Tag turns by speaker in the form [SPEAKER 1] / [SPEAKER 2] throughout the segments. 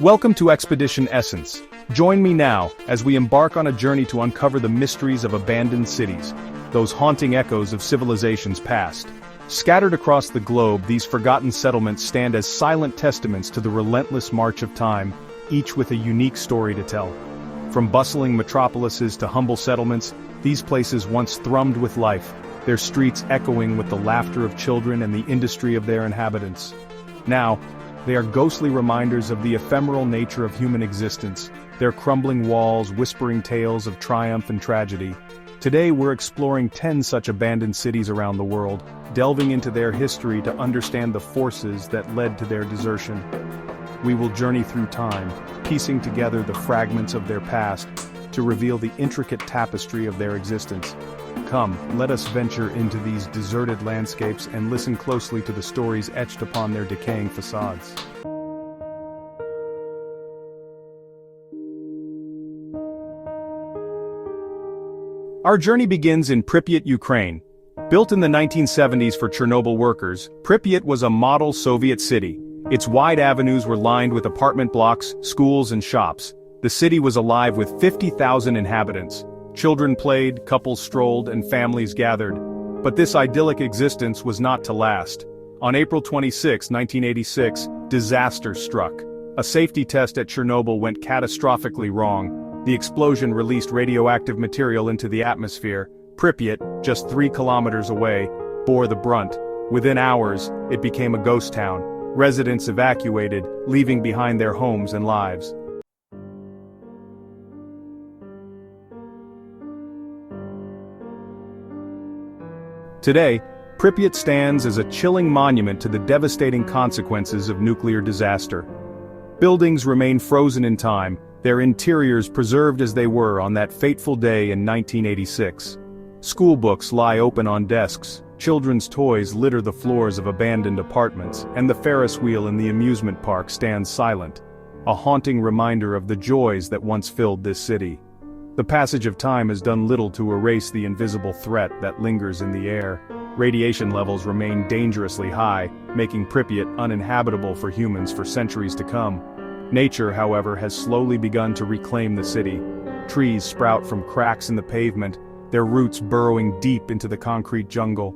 [SPEAKER 1] Welcome to Expedition Essence. Join me now, as we embark on a journey to uncover the mysteries of abandoned cities, those haunting echoes of civilizations past. Scattered across the globe, these forgotten settlements stand as silent testaments to the relentless march of time, each with a unique story to tell. From bustling metropolises to humble settlements, these places once thrummed with life, their streets echoing with the laughter of children and the industry of their inhabitants. Now, they are ghostly reminders of the ephemeral nature of human existence, their crumbling walls whispering tales of triumph and tragedy. Today we're exploring 10 such abandoned cities around the world, delving into their history to understand the forces that led to their desertion. We will journey through time, piecing together the fragments of their past, to reveal the intricate tapestry of their existence. Come, let us venture into these deserted landscapes and listen closely to the stories etched upon their decaying facades. Our journey begins in Pripyat, Ukraine. Built in the 1970s for Chernobyl workers, Pripyat was a model Soviet city. Its wide avenues were lined with apartment blocks, schools and shops. The city was alive with 50,000 inhabitants. Children played, couples strolled, and families gathered. But this idyllic existence was not to last. On April 26, 1986, disaster struck. A safety test at Chernobyl went catastrophically wrong. The explosion released radioactive material into the atmosphere. Pripyat, just 3 kilometers away, bore the brunt. Within hours, it became a ghost town. Residents evacuated, leaving behind their homes and lives. Today, Pripyat stands as a chilling monument to the devastating consequences of nuclear disaster. Buildings remain frozen in time, their interiors preserved as they were on that fateful day in 1986. School books lie open on desks, children's toys litter the floors of abandoned apartments, and the Ferris wheel in the amusement park stands silent, a haunting reminder of the joys that once filled this city. The passage of time has done little to erase the invisible threat that lingers in the air. Radiation levels remain dangerously high, making Pripyat uninhabitable for humans for centuries to come. Nature, however, has slowly begun to reclaim the city. Trees sprout from cracks in the pavement, their roots burrowing deep into the concrete jungle.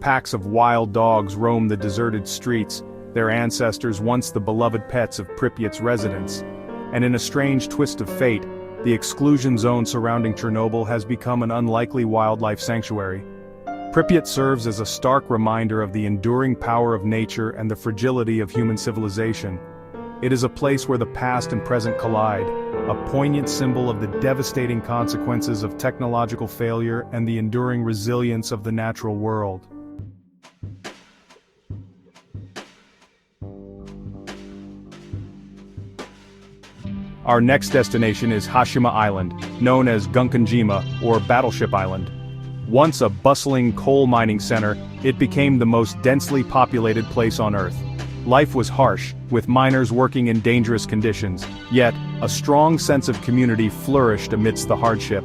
[SPEAKER 1] Packs of wild dogs roam the deserted streets, their ancestors once the beloved pets of Pripyat's residents. And in a strange twist of fate, the exclusion zone surrounding Chernobyl has become an unlikely wildlife sanctuary. Pripyat serves as a stark reminder of the enduring power of nature and the fragility of human civilization. It is a place where the past and present collide, a poignant symbol of the devastating consequences of technological failure and the enduring resilience of the natural world. Our next destination is Hashima Island, known as Gunkanjima or Battleship Island. Once a bustling coal mining center, it became the most densely populated place on Earth. Life was harsh, with miners working in dangerous conditions, yet a strong sense of community flourished amidst the hardship.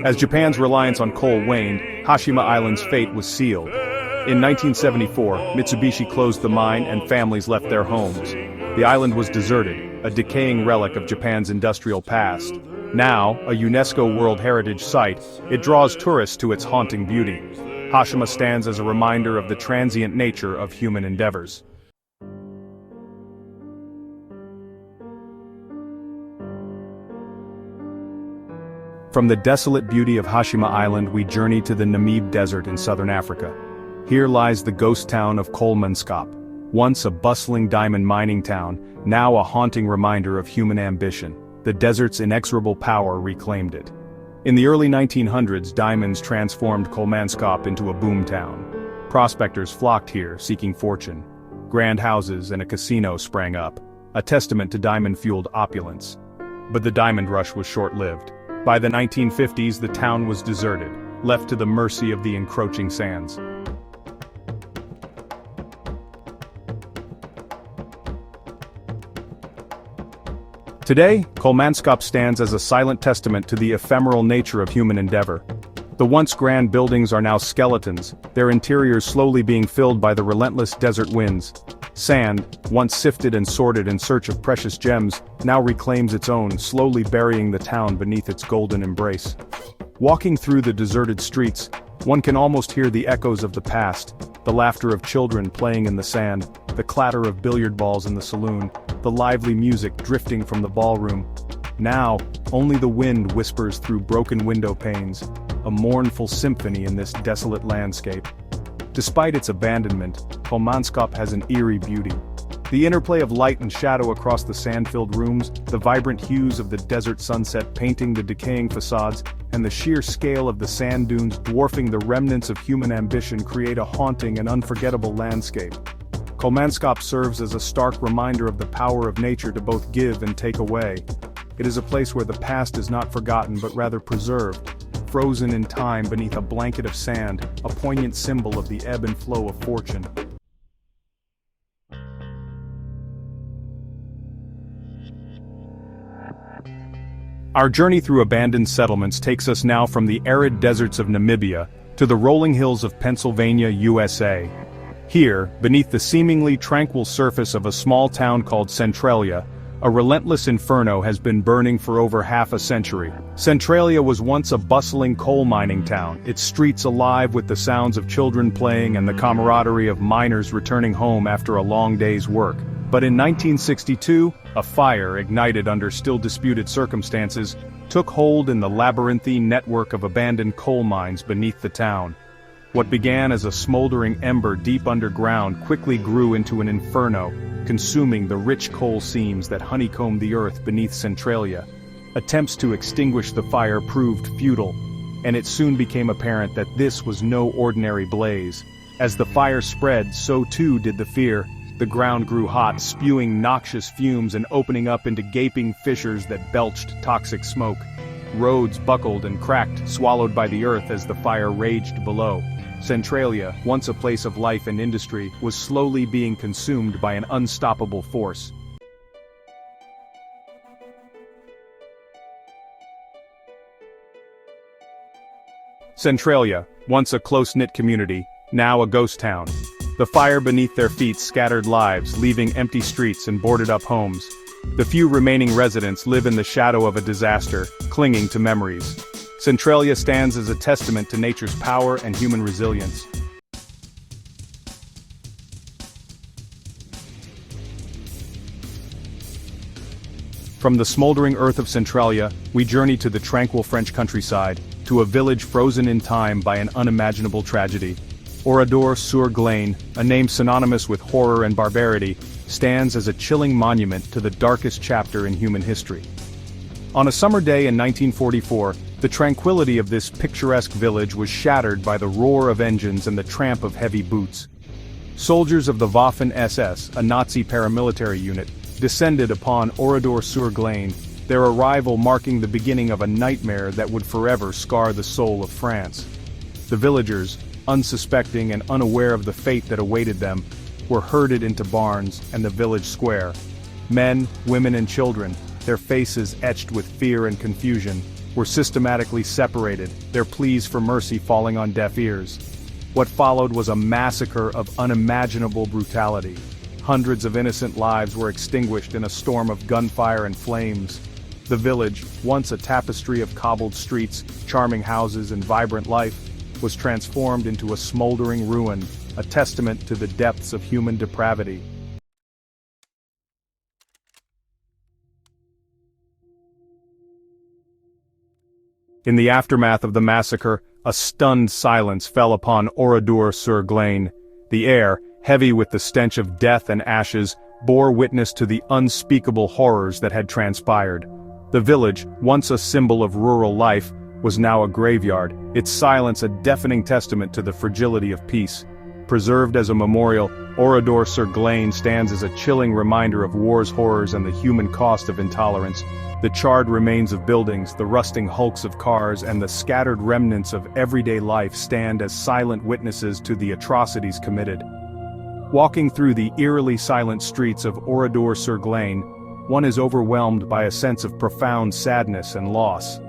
[SPEAKER 1] As Japan's reliance on coal waned, Hashima Island's fate was sealed. In 1974, Mitsubishi closed the mine and families left their homes. The island was deserted, a decaying relic of Japan's industrial past. Now, a UNESCO World Heritage Site, it draws tourists to its haunting beauty. Hashima stands as a reminder of the transient nature of human endeavors. From the desolate beauty of Hashima Island, we journey to the Namib Desert in southern Africa. Here lies the ghost town of Colmanskop, once a bustling diamond mining town, now a haunting reminder of human ambition. The desert's inexorable power reclaimed it. In the early 1900s, diamonds transformed Colmanskop into a boom town. Prospectors flocked here, seeking fortune. Grand houses and a casino sprang up, a testament to diamond-fueled opulence. But the diamond rush was short-lived. By the 1950s, the town was deserted, left to the mercy of the encroaching sands. Today, Colmanskop stands as a silent testament to the ephemeral nature of human endeavor. The once grand buildings are now skeletons, their interiors slowly being filled by the relentless desert winds. Sand, once sifted and sorted in search of precious gems, now reclaims its own, slowly burying the town beneath its golden embrace. Walking through the deserted streets, one can almost hear the echoes of the past, the laughter of children playing in the sand, the clatter of billiard balls in the saloon, the lively music drifting from the ballroom. Now, only the wind whispers through broken window panes, a mournful symphony in this desolate landscape. Despite its abandonment, Colmanskop has an eerie beauty. The interplay of light and shadow across the sand-filled rooms, the vibrant hues of the desert sunset painting the decaying facades, and the sheer scale of the sand dunes dwarfing the remnants of human ambition create a haunting and unforgettable landscape. Colmanskop serves as a stark reminder of the power of nature to both give and take away. It is a place where the past is not forgotten but rather preserved, frozen in time beneath a blanket of sand, a poignant symbol of the ebb and flow of fortune. Our journey through abandoned settlements takes us now from the arid deserts of Namibia to the rolling hills of Pennsylvania, USA. Here, beneath the seemingly tranquil surface of a small town called Centralia, a relentless inferno has been burning for over half a century. Centralia was once a bustling coal mining town, its streets alive with the sounds of children playing and the camaraderie of miners returning home after a long day's work. But in 1962, a fire ignited under still disputed circumstances took hold in the labyrinthine network of abandoned coal mines beneath the town. What began as a smoldering ember deep underground quickly grew into an inferno, consuming the rich coal seams that honeycombed the earth beneath Centralia. Attempts to extinguish the fire proved futile, and it soon became apparent that this was no ordinary blaze. As the fire spread, so too did the fear. The ground grew hot, spewing noxious fumes and opening up into gaping fissures that belched toxic smoke. Roads buckled and cracked, swallowed by the earth as the fire raged below. Centralia, once a place of life and industry, was slowly being consumed by an unstoppable force. Centralia, once a close-knit community, now a ghost town. The fire beneath their feet scattered lives, leaving empty streets and boarded-up homes. The few remaining residents live in the shadow of a disaster, clinging to memories. Centralia stands as a testament to nature's power and human resilience. From the smoldering earth of Centralia, we journey to the tranquil French countryside, to a village frozen in time by an unimaginable tragedy. Oradour-sur-Glane, a name synonymous with horror and barbarity, stands as a chilling monument to the darkest chapter in human history. On a summer day in 1944, the tranquility of this picturesque village was shattered by the roar of engines and the tramp of heavy boots. Soldiers of the Waffen-SS, a Nazi paramilitary unit, descended upon Oradour-sur-Glane, their arrival marking the beginning of a nightmare that would forever scar the soul of France. The villagers, unsuspecting and unaware of the fate that awaited them, were herded into barns and the village square. Men, women and children, their faces etched with fear and confusion, were systematically separated, their pleas for mercy falling on deaf ears. What followed was a massacre of unimaginable brutality. Hundreds of innocent lives were extinguished in a storm of gunfire and flames. The village, once a tapestry of cobbled streets, charming houses and vibrant life, was transformed into a smoldering ruin, a testament to the depths of human depravity. In the aftermath of the massacre, a stunned silence fell upon Oradour-sur-Glane. The air, heavy with the stench of death and ashes, bore witness to the unspeakable horrors that had transpired. The village, once a symbol of rural life, was now a graveyard, its silence a deafening testament to the fragility of peace. Preserved as a memorial, Oradour-sur-Glane stands as a chilling reminder of war's horrors and the human cost of intolerance. The charred remains of buildings, the rusting hulks of cars, and the scattered remnants of everyday life stand as silent witnesses to the atrocities committed. Walking through the eerily silent streets of Oradour-sur-Glane, one is overwhelmed by a sense of profound sadness and loss.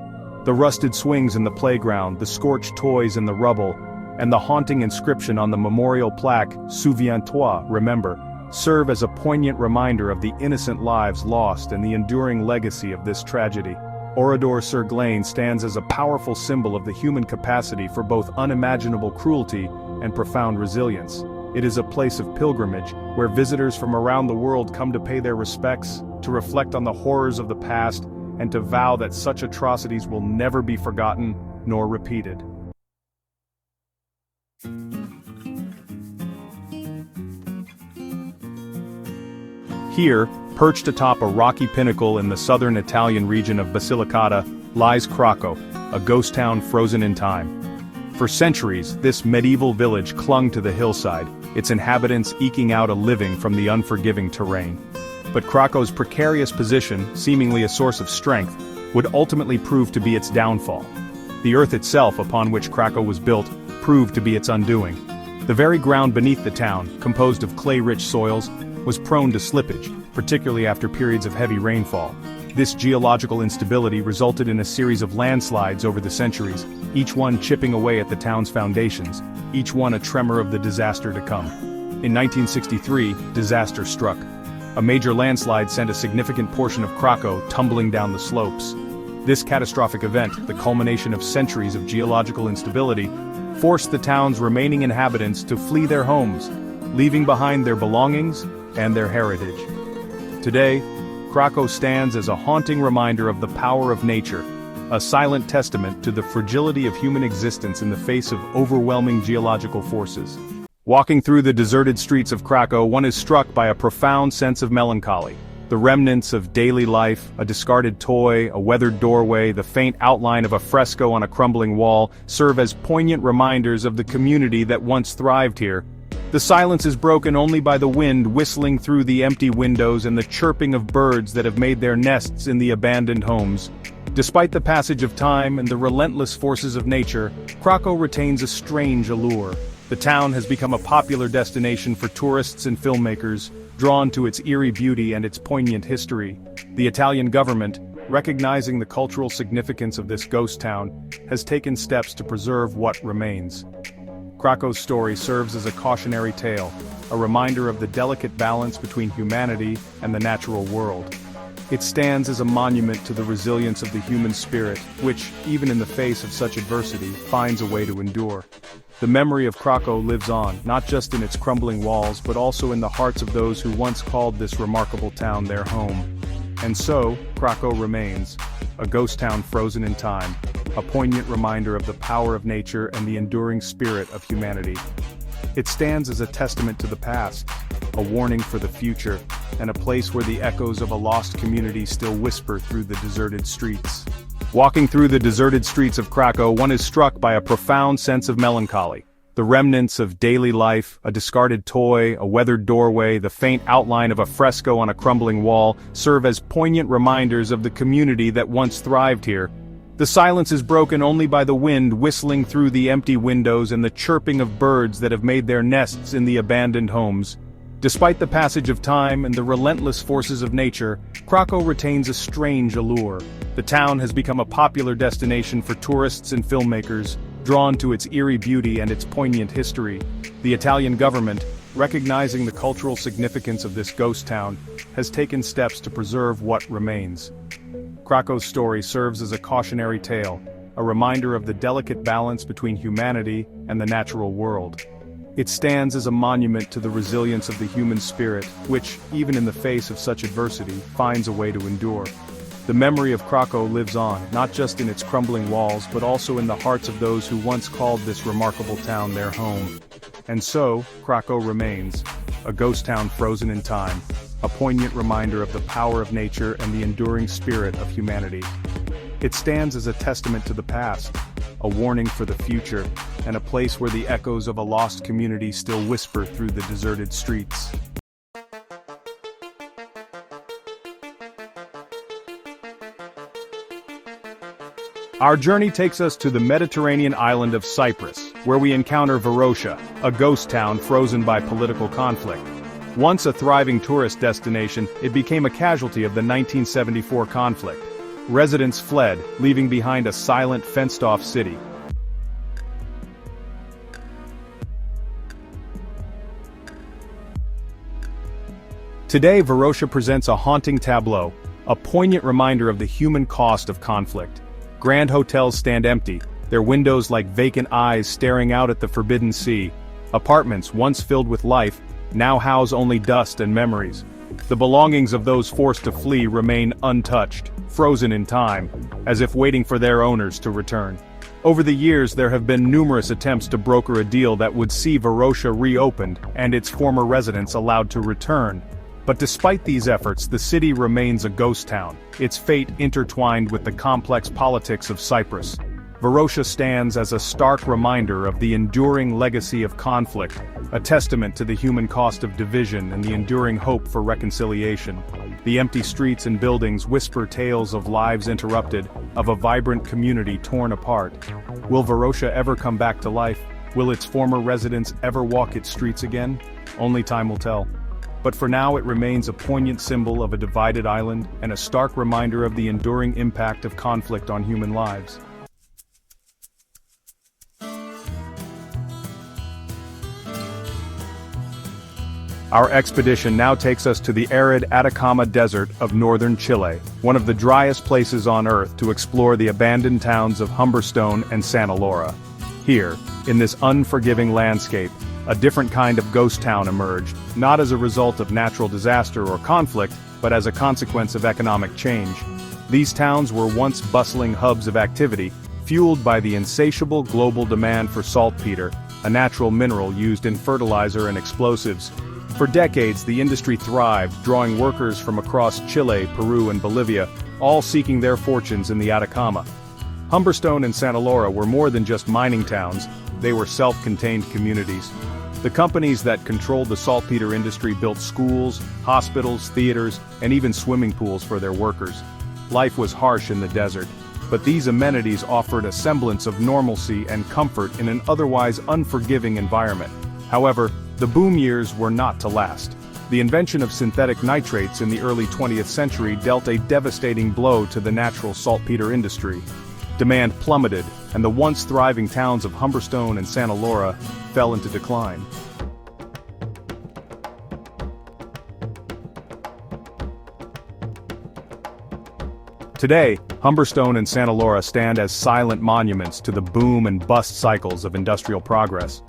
[SPEAKER 1] The rusted swings in the playground, the scorched toys in the rubble, and the haunting inscription on the memorial plaque, Souviens-toi, remember, serve as a poignant reminder of the innocent lives lost and the enduring legacy of this tragedy. Oradour-sur-Glane stands as a powerful symbol of the human capacity for both unimaginable cruelty and profound resilience. It is a place of pilgrimage, where visitors from around the world come to pay their respects, to reflect on the horrors of the past, and to vow that such atrocities will never be forgotten nor repeated. Here, perched atop a rocky pinnacle in the southern Italian region of Basilicata, lies Craco, a ghost town frozen in time. For centuries, this medieval village clung to the hillside, its inhabitants eking out a living from the unforgiving terrain. But Craco's precarious position, seemingly a source of strength, would ultimately prove to be its downfall. The earth itself upon which Craco was built proved to be its undoing. The very ground beneath the town, composed of clay-rich soils, was prone to slippage, particularly after periods of heavy rainfall. This geological instability resulted in a series of landslides over the centuries, each one chipping away at the town's foundations, each one a tremor of the disaster to come. In 1963, disaster struck. A major landslide sent a significant portion of Craco tumbling down the slopes. This catastrophic event, the culmination of centuries of geological instability, forced the town's remaining inhabitants to flee their homes, leaving behind their belongings and their heritage. Today, Craco stands as a haunting reminder of the power of nature, a silent testament to the fragility of human existence in the face of overwhelming geological forces. Walking through the deserted streets of Craco, one is struck by a profound sense of melancholy. The remnants of daily life, a discarded toy, a weathered doorway, the faint outline of a fresco on a crumbling wall, serve as poignant reminders of the community that once thrived here. The silence is broken only by the wind whistling through the empty windows and the chirping of birds that have made their nests in the abandoned homes. Despite the passage of time and the relentless forces of nature, Craco retains a strange allure. The town has become a popular destination for tourists and filmmakers, drawn to its eerie beauty and its poignant history. The Italian government, recognizing the cultural significance of this ghost town, has taken steps to preserve what remains. Craco's story serves as a cautionary tale, a reminder of the delicate balance between humanity and the natural world. It stands as a monument to the resilience of the human spirit, which, even in the face of such adversity, finds a way to endure. The memory of Craco lives on, not just in its crumbling walls but also in the hearts of those who once called this remarkable town their home. And so, Craco remains, a ghost town frozen in time, a poignant reminder of the power of nature and the enduring spirit of humanity. It stands as a testament to the past, a warning for the future, and a place where the echoes of a lost community still whisper through the deserted streets. Walking through the deserted streets of Craco, one is struck by a profound sense of melancholy. The remnants of daily life, a discarded toy, a weathered doorway, the faint outline of a fresco on a crumbling wall, serve as poignant reminders of the community that once thrived here. The silence is broken only by the wind whistling through the empty windows and the chirping of birds that have made their nests in the abandoned homes. Despite the passage of time and the relentless forces of nature, Craco retains a strange allure. The town has become a popular destination for tourists and filmmakers, drawn to its eerie beauty and its poignant history. The Italian government, recognizing the cultural significance of this ghost town, has taken steps to preserve what remains. Craco's story serves as a cautionary tale, a reminder of the delicate balance between humanity and the natural world. It stands as a monument to the resilience of the human spirit, which, even in the face of such adversity, finds a way to endure. The memory of Craco lives on, not just in its crumbling walls but also in the hearts of those who once called this remarkable town their home. And so, Craco remains, a ghost town frozen in time, a poignant reminder of the power of nature and the enduring spirit of humanity. It stands as a testament to the past, a warning for the future, and a place where the echoes of a lost community still whisper through the deserted streets. Our journey takes us to the Mediterranean island of Cyprus, where we encounter Varosha, a ghost town frozen by political conflict. Once a thriving tourist destination, it became a casualty of the 1974 conflict. residents fled, leaving behind a silent, fenced-off city. Today, Varosha presents a haunting tableau, a poignant reminder of the human cost of conflict. Grand hotels stand empty, their windows like vacant eyes staring out at the forbidden sea. Apartments, once filled with life, now house only dust and memories. The belongings of those forced to flee remain untouched, frozen in time, as if waiting for their owners to return. Over the years, there have been numerous attempts to broker a deal that would see Varosha reopened and its former residents allowed to return. But despite these efforts, the city remains a ghost town, its fate intertwined with the complex politics of Cyprus. Varosha stands as a stark reminder of the enduring legacy of conflict, a testament to the human cost of division and the enduring hope for reconciliation. The empty streets and buildings whisper tales of lives interrupted, of a vibrant community torn apart. Will Varosha ever come back to life? Will its former residents ever walk its streets again? Only time will tell. But for now it remains a poignant symbol of a divided island and a stark reminder of the enduring impact of conflict on human lives. Our expedition now takes us to the arid Atacama Desert of northern Chile, one of the driest places on Earth to explore the abandoned towns of Humberstone and Santa Laura. Here, in this unforgiving landscape, a different kind of ghost town emerged, not as a result of natural disaster or conflict, but as a consequence of economic change. These towns were once bustling hubs of activity, fueled by the insatiable global demand for saltpeter, a natural mineral used in fertilizer and explosives. For decades, the industry thrived, drawing workers from across Chile, Peru, and Bolivia, all seeking their fortunes in the Atacama. Humberstone and Santa Laura were more than just mining towns, they were self-contained communities. The companies that controlled the saltpeter industry built schools, hospitals, theaters, and even swimming pools for their workers. Life was harsh in the desert, but these amenities offered a semblance of normalcy and comfort in an otherwise unforgiving environment. However, the boom years were not to last. The invention of synthetic nitrates in the early 20th century dealt a devastating blow to the natural saltpeter industry. Demand plummeted, and the once thriving towns of Humberstone and Santa Laura fell into decline. Today, Humberstone and Santa Laura stand as silent monuments to the boom and bust cycles of industrial progress.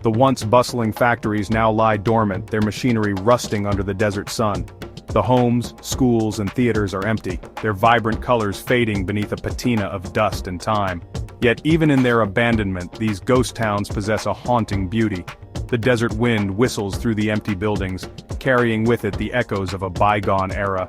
[SPEAKER 1] The once bustling factories now lie dormant, their machinery rusting under the desert sun. The homes, schools, and theaters are empty, their vibrant colors fading beneath a patina of dust and time. Yet even in their abandonment, these ghost towns possess a haunting beauty. The desert wind whistles through the empty buildings, carrying with it the echoes of a bygone era.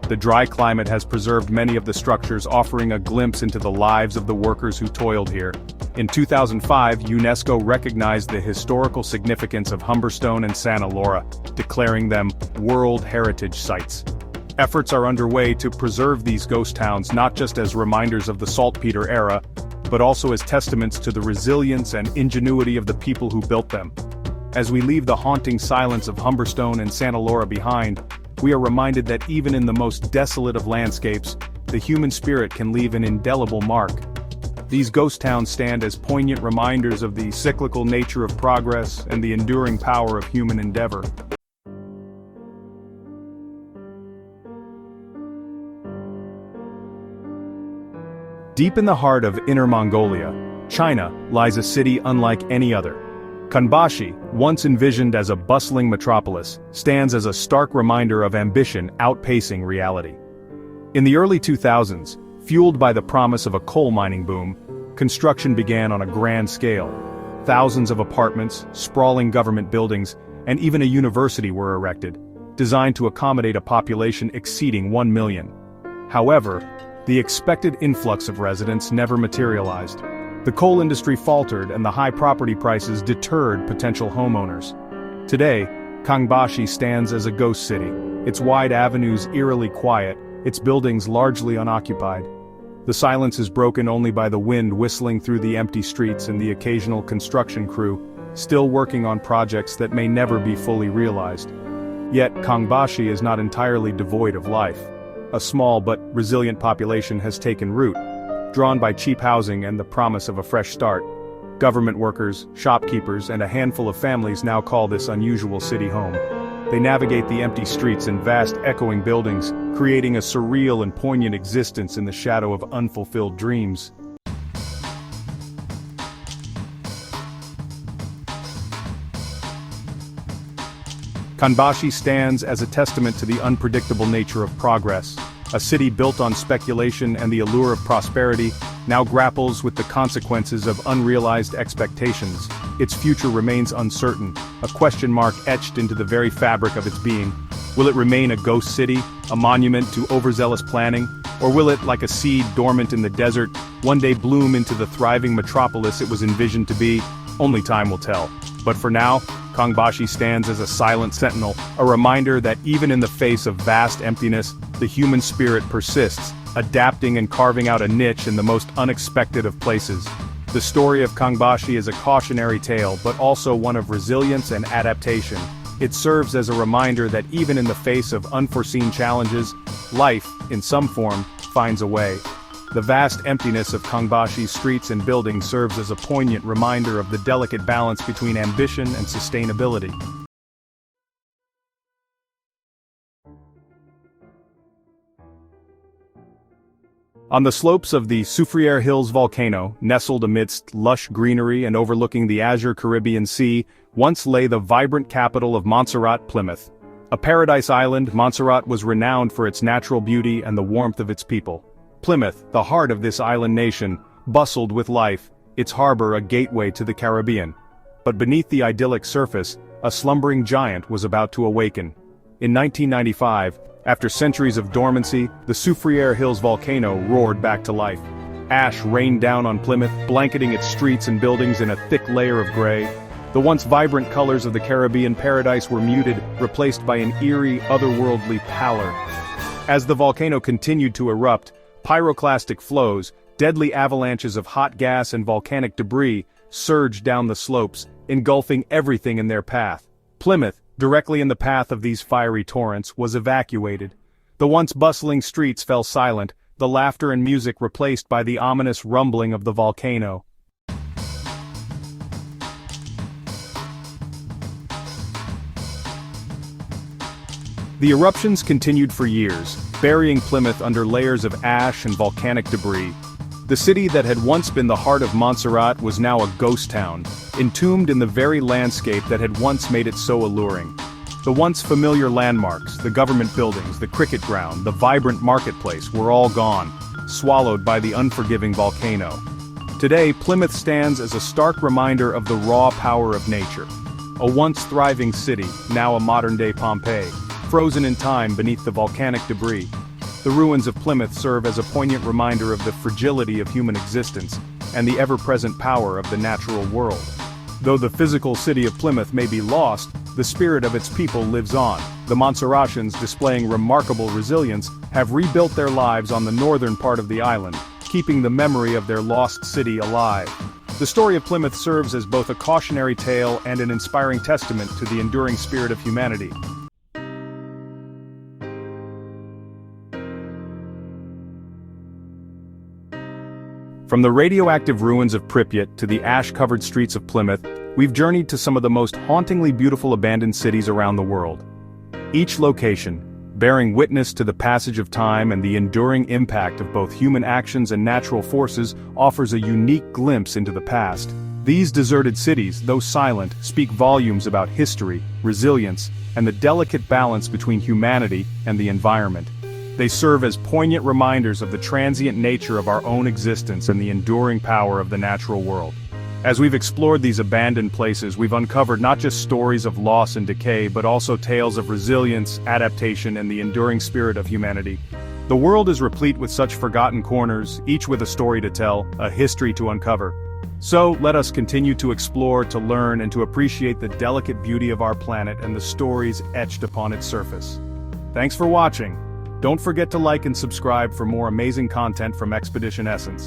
[SPEAKER 1] The dry climate has preserved many of the structures, offering a glimpse into the lives of the workers who toiled here. In 2005, UNESCO recognized the historical significance of Humberstone and Santa Laura, declaring them World Heritage Sites. Efforts are underway to preserve these ghost towns not just as reminders of the saltpeter era, but also as testaments to the resilience and ingenuity of the people who built them. As we leave the haunting silence of Humberstone and Santa Laura behind, we are reminded that even in the most desolate of landscapes, the human spirit can leave an indelible mark. These ghost towns stand as poignant reminders of the cyclical nature of progress and the enduring power of human endeavor. Deep in the heart of Inner Mongolia, China, lies a city unlike any other. Kangbashi, once envisioned as a bustling metropolis, stands as a stark reminder of ambition outpacing reality. In the early 2000s, fueled by the promise of a coal mining boom, construction began on a grand scale. Thousands of apartments, sprawling government buildings, and even a university were erected, designed to accommodate a population exceeding 1 million. However, the expected influx of residents never materialized. The coal industry faltered and the high property prices deterred potential homeowners. Today, Kangbashi stands as a ghost city, its wide avenues eerily quiet, its buildings largely unoccupied. The silence is broken only by the wind whistling through the empty streets and the occasional construction crew, still working on projects that may never be fully realized. Yet, Kangbashi is not entirely devoid of life. a small but resilient population has taken root, drawn by cheap housing and the promise of a fresh start. Government workers, shopkeepers, and a handful of families now call this unusual city home. They navigate the empty streets and vast echoing buildings, creating a surreal and poignant existence in the shadow of unfulfilled dreams. Kangbashi stands as a testament to the unpredictable nature of progress. A city built on speculation and the allure of prosperity, now grapples with the consequences of unrealized expectations. Its future remains uncertain, a question mark etched into the very fabric of its being. Will it remain a ghost city, a monument to overzealous planning, or will it, like a seed dormant in the desert, one day bloom into the thriving metropolis it was envisioned to be? Only time will tell. But for now, Kangbashi stands as a silent sentinel, a reminder that even in the face of vast emptiness, the human spirit persists, adapting and carving out a niche in the most unexpected of places. The story of Kangbashi is a cautionary tale, but also one of resilience and adaptation. It serves as a reminder that even in the face of unforeseen challenges, life, in some form, finds a way. The vast emptiness of Kangbashi's streets and buildings serves as a poignant reminder of the delicate balance between ambition and sustainability. On the slopes of the Soufriere Hills volcano, nestled amidst lush greenery and overlooking the azure Caribbean Sea, once lay the vibrant capital of Montserrat, Plymouth. A paradise island, Montserrat was renowned for its natural beauty and the warmth of its people. Plymouth, the heart of this island nation, bustled with life, its harbor a gateway to the Caribbean. But beneath the idyllic surface, a slumbering giant was about to awaken. In 1995, after centuries of dormancy, the Soufriere Hills volcano roared back to life. Ash rained down on Plymouth, blanketing its streets and buildings in a thick layer of gray. The once vibrant colors of the Caribbean paradise were muted, replaced by an eerie, otherworldly pallor. As the volcano continued to erupt, pyroclastic flows, deadly avalanches of hot gas and volcanic debris, surged down the slopes, engulfing everything in their path. Plymouth, directly in the path of these fiery torrents, was evacuated. The once bustling streets fell silent, the laughter and music replaced by the ominous rumbling of the volcano. The eruptions continued for years, burying Plymouth under layers of ash and volcanic debris. The city that had once been the heart of Montserrat was now a ghost town, entombed in the very landscape that had once made it so alluring. The once familiar landmarks, the government buildings, the cricket ground, the vibrant marketplace were all gone, swallowed by the unforgiving volcano. Today, Plymouth stands as a stark reminder of the raw power of nature. A once thriving city, now a modern-day Pompeii, frozen in time beneath the volcanic debris. The ruins of Plymouth serve as a poignant reminder of the fragility of human existence, and the ever-present power of the natural world. Though the physical city of Plymouth may be lost, the spirit of its people lives on. The Montserratians, displaying remarkable resilience, have rebuilt their lives on the northern part of the island, keeping the memory of their lost city alive. The story of Plymouth serves as both a cautionary tale and an inspiring testament to the enduring spirit of humanity. From the radioactive ruins of Pripyat to the ash-covered streets of Plymouth, we've journeyed to some of the most hauntingly beautiful abandoned cities around the world. Each location, bearing witness to the passage of time and the enduring impact of both human actions and natural forces, offers a unique glimpse into the past. These deserted cities, though silent, speak volumes about history, resilience, and the delicate balance between humanity and the environment. They serve as poignant reminders of the transient nature of our own existence and the enduring power of the natural world. As we've explored these abandoned places, we've uncovered not just stories of loss and decay, but also tales of resilience, adaptation, and the enduring spirit of humanity. The world is replete with such forgotten corners, each with a story to tell, a history to uncover. So, let us continue to explore, to learn, and to appreciate the delicate beauty of our planet and the stories etched upon its surface. Thanks for watching. Don't forget to like and subscribe for more amazing content from Expedition Essence.